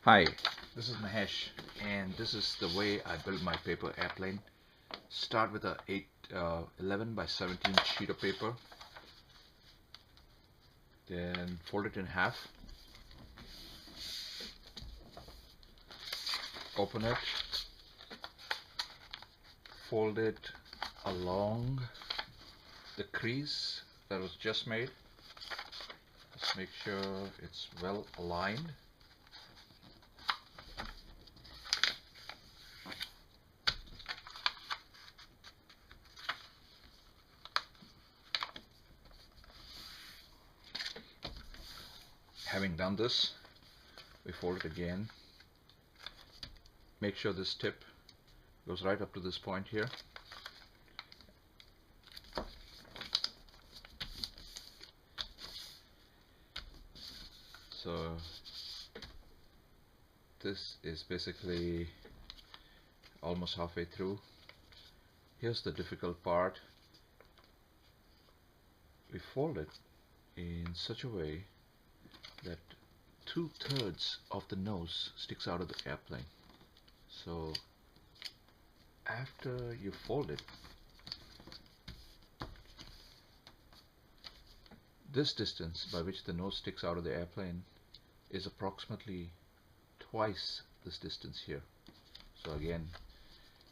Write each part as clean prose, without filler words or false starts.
Hi, this is Mahesh, and this is the way I build my paper airplane. Start with a 11 by 17 sheet of paper, then fold it in half, open it, fold it along the crease that was just made. Just make sure it's well aligned. Having done this, we fold it again. Make sure this tip goes right up to this point here. So this is basically almost halfway through. Here's the difficult part. We fold it in such a way that 2/3 of the nose sticks out of the airplane. So after you fold it, this distance by which the nose sticks out of the airplane is approximately twice this distance here. So again,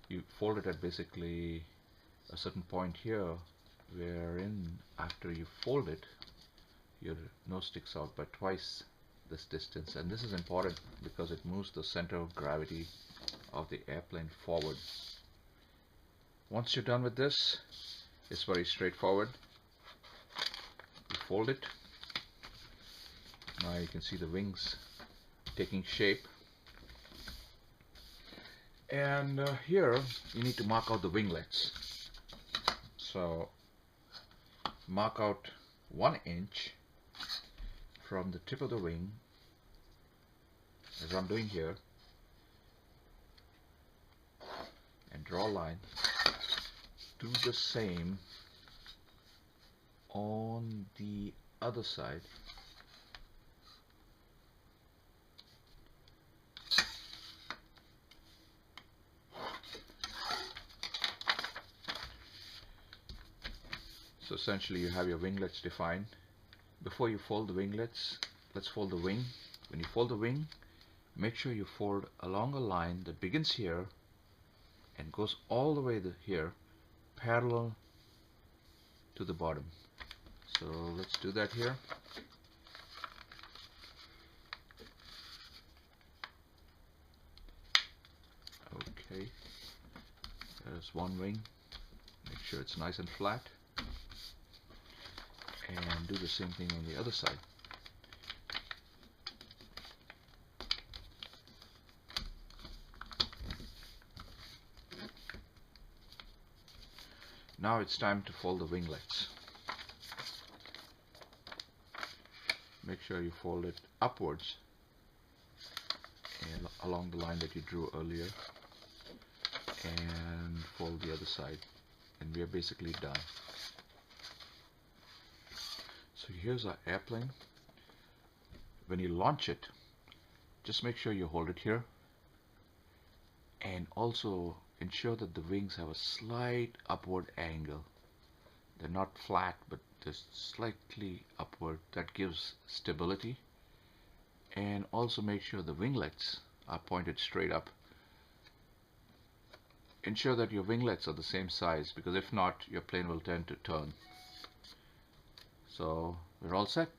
you fold it at basically a certain point here, wherein after you fold it, your nose sticks out by twice this distance, and this is important because it moves the center of gravity of the airplane forward. Once you're done with this, it's very straightforward. You fold it. Now you can see the wings taking shape, and here you need to mark out the winglets. So mark out 1 inch from the tip of the wing, as I'm doing here, and draw a line. Do the same on the other side. So essentially you have your winglets defined. Before you fold the winglets, let's fold the wing. When you fold the wing, make sure you fold along a line that begins here and goes all the way here, parallel to the bottom. So let's do that here. Okay, there's one wing. Make sure it's nice and flat, and do the same thing on the other side. Now it's time to fold the winglets. Make sure you fold it upwards and along the line that you drew earlier, and fold the other side, and we are basically done. So here's our airplane. When you launch it, just make sure you hold it here, and also ensure that the wings have a slight upward angle. They're not flat, but they're slightly upward. That gives stability. And also make sure the winglets are pointed straight up. Ensure that your winglets are the same size, because if not, your plane will tend to turn. So we're all set.